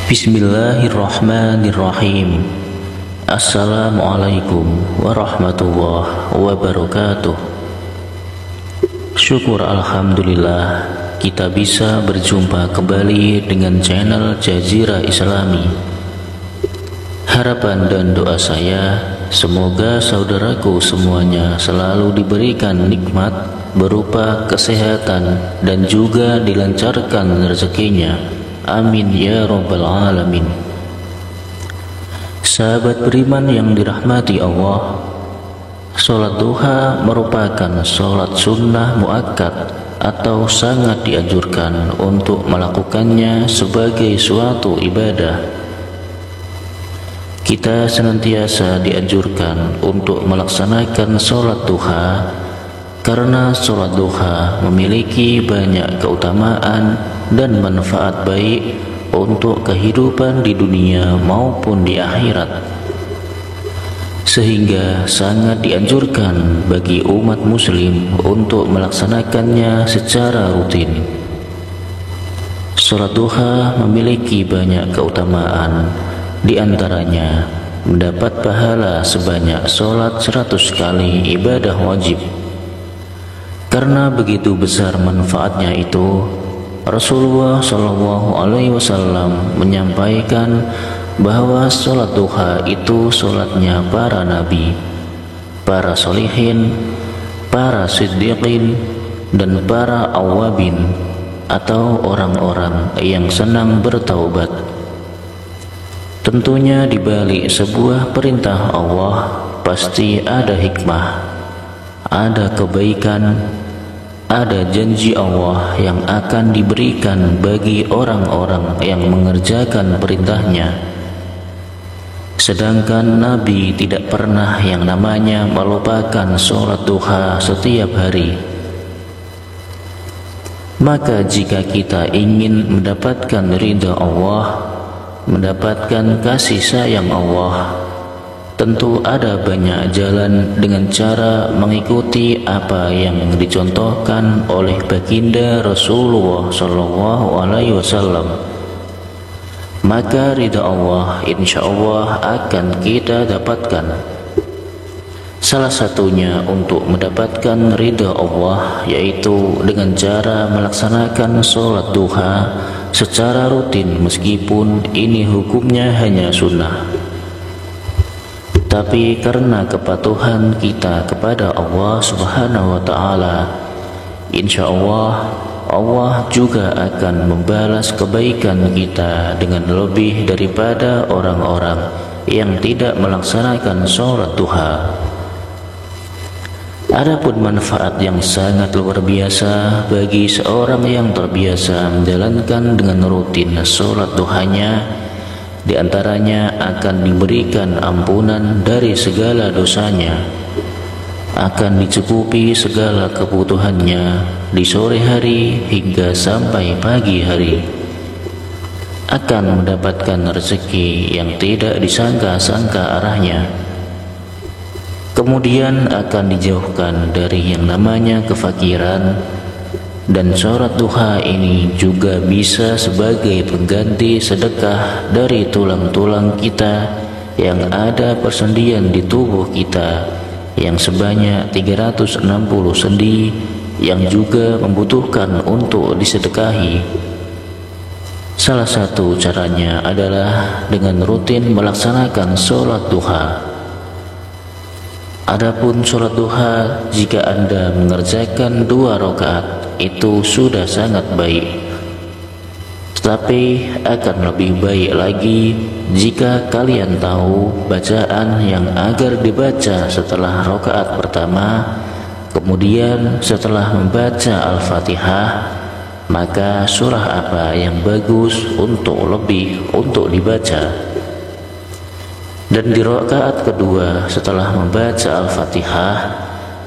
Bismillahirrahmanirrahim. Assalamualaikum warahmatullahi wabarakatuh. Syukur alhamdulillah kita bisa berjumpa kembali dengan channel Jazirah Islami. Harapan dan doa saya, semoga saudaraku semuanya selalu diberikan nikmat berupa kesehatan dan juga dilancarkan rezekinya. Amin ya rabbal alamin. Sahabat beriman yang dirahmati Allah, sholat duha merupakan sholat sunnah muakkad atau sangat dianjurkan untuk melakukannya sebagai suatu ibadah. Kita senantiasa dianjurkan untuk melaksanakan sholat duha karena sholat duha memiliki banyak keutamaan dan manfaat baik untuk kehidupan di dunia maupun di akhirat, sehingga sangat dianjurkan bagi umat muslim untuk melaksanakannya secara rutin. Sholat duha memiliki banyak keutamaan, di antaranya mendapat pahala sebanyak sholat 100 kali ibadah wajib. Karena begitu besar manfaatnya itu, Rasulullah SAW menyampaikan bahwa sholat duha itu sholatnya para nabi, para sholihin, para siddiqin, dan para awabin atau orang-orang yang senang bertaubat. Tentunya di balik sebuah perintah Allah pasti ada hikmah, ada kebaikan, ada janji Allah yang akan diberikan bagi orang-orang yang mengerjakan perintahnya. Sedangkan Nabi tidak pernah yang namanya melupakan sholat duha setiap hari. Maka jika kita ingin mendapatkan ridha Allah, mendapatkan kasih sayang Allah, tentu ada banyak jalan dengan cara mengikuti apa yang dicontohkan oleh baginda Rasulullah SAW. Maka ridha Allah insyaallah akan kita dapatkan. Salah satunya untuk mendapatkan ridha Allah yaitu dengan cara melaksanakan sholat duha secara rutin, meskipun ini hukumnya hanya sunnah. Tapi karena kepatuhan kita kepada Allah Subhanahu wa Ta'ala, insya Allah Allah juga akan membalas kebaikan kita dengan lebih daripada orang-orang yang tidak melaksanakan sholat duha. Adapun manfaat yang sangat luar biasa bagi seorang yang terbiasa menjalankan dengan rutin sholat duhanya, di antaranya akan diberikan ampunan dari segala dosanya, akan dicukupi segala kebutuhannya di sore hari hingga sampai pagi hari, akan mendapatkan rezeki yang tidak disangka-sangka arahnya, kemudian akan dijauhkan dari yang namanya kefakiran. Dan sholat duha ini juga bisa sebagai pengganti sedekah dari tulang-tulang kita yang ada persendian di tubuh kita yang sebanyak 360 sendi yang juga membutuhkan untuk disedekahi. Salah satu caranya adalah dengan rutin melaksanakan sholat duha. Adapun sholat duha, jika Anda mengerjakan 2 rakaat, itu sudah sangat baik. Tetapi akan lebih baik lagi jika kalian tahu bacaan yang agar dibaca setelah rakaat pertama, kemudian setelah membaca Al-Fatihah, maka surah apa yang bagus untuk dibaca. Dan di rakaat kedua setelah membaca Al-Fatihah,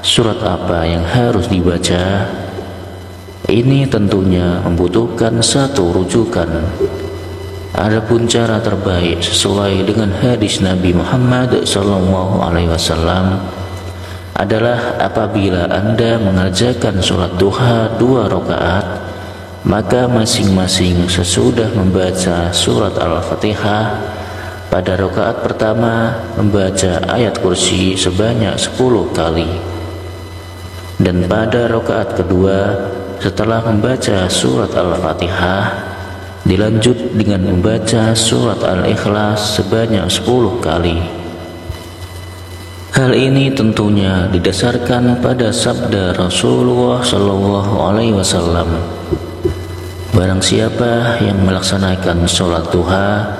surat apa yang harus dibaca? Ini tentunya membutuhkan satu rujukan. Adapun cara terbaik sesuai dengan hadis Nabi Muhammad SAW adalah apabila Anda mengerjakan sholat duha 2 rakaat, maka masing-masing sesudah membaca surat Al-Fatihah, pada rakaat pertama membaca ayat kursi sebanyak 10 kali, dan pada rakaat kedua setelah membaca surat Al-Fatihah dilanjut dengan membaca surat Al-Ikhlas sebanyak 10 kali. Hal ini tentunya didasarkan pada sabda Rasulullah SAW. Barang siapa yang melaksanakan sholat duha,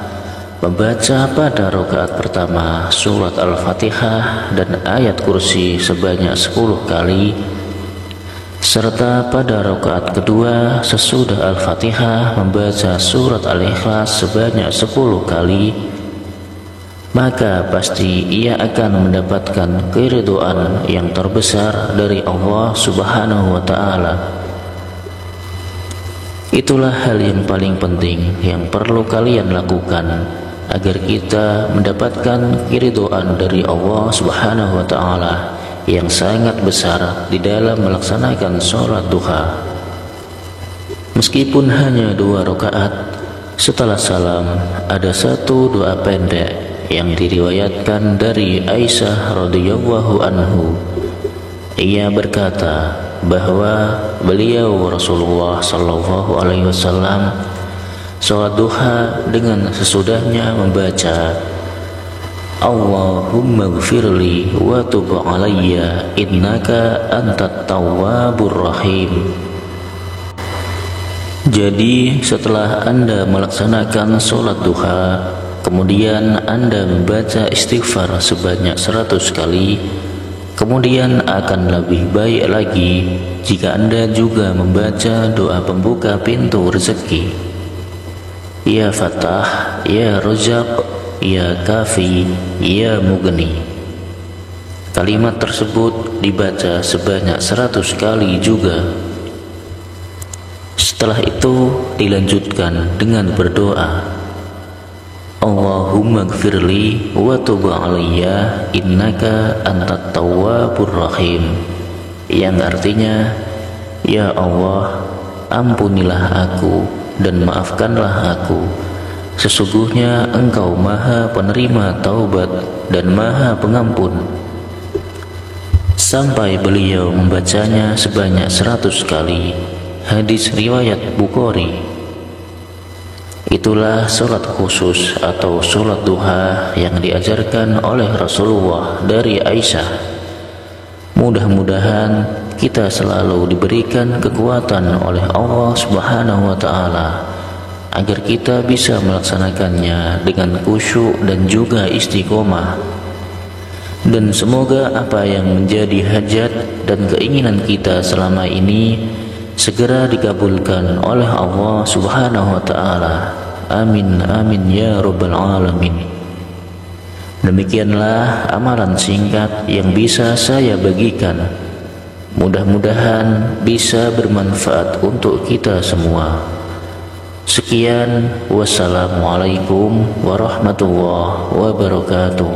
membaca pada rakaat pertama surat Al-Fatihah dan ayat kursi sebanyak 10 kali, serta pada rakaat kedua sesudah Al-Fatihah membaca surat Al-Ikhlas sebanyak 10 kali, maka pasti ia akan mendapatkan keridhaan yang terbesar dari Allah Subhanahu wa Ta'ala. Itulah hal yang paling penting yang perlu kalian lakukan agar kita mendapatkan keridhaan dari Allah Subhanahu wa Ta'ala yang sangat besar di dalam melaksanakan sholat duha. Meskipun hanya 2 rakaat, setelah salam ada satu doa pendek yang diriwayatkan dari Aisyah radhiyallahu anhu. Ia berkata bahwa beliau Rasulullah sallallahu alaihi wasallam sholat duha dengan sesudahnya membaca Allahumma gfirli wa tub alayya innaka antat tawwabur rahim. Jadi setelah Anda melaksanakan sholat duha, kemudian Anda membaca istighfar sebanyak 100 kali, kemudian akan lebih baik lagi jika Anda juga membaca doa pembuka pintu rezeki, Ya Fatah, Ya Razaq, Ya Kafi, Ya Mughni. Kalimat tersebut dibaca sebanyak 100 kali juga. Setelah itu dilanjutkan dengan berdoa Allahumma gfirli wa tub alayya innaka antat tawwabur rahim, yang artinya, Ya Allah, ampunilah aku dan maafkanlah aku, sesungguhnya Engkau Maha Penerima Taubat dan Maha Pengampun. Sampai beliau membacanya sebanyak 100 kali. Hadis riwayat Bukhari. Itulah sholat khusus atau sholat duha yang diajarkan oleh Rasulullah dari Aisyah. Mudah-mudahan kita selalu diberikan kekuatan oleh Allah Subhanahu wa Ta'ala agar kita bisa melaksanakannya dengan khusyuk dan juga istiqomah. Dan semoga apa yang menjadi hajat dan keinginan kita selama ini segera dikabulkan oleh Allah Subhanahu wa Ta'ala. Amin amin ya rabbal alamin. Demikianlah amalan singkat yang bisa saya bagikan. Mudah-mudahan bisa bermanfaat untuk kita semua. Sekian, wassalamualaikum warahmatullahi wabarakatuh.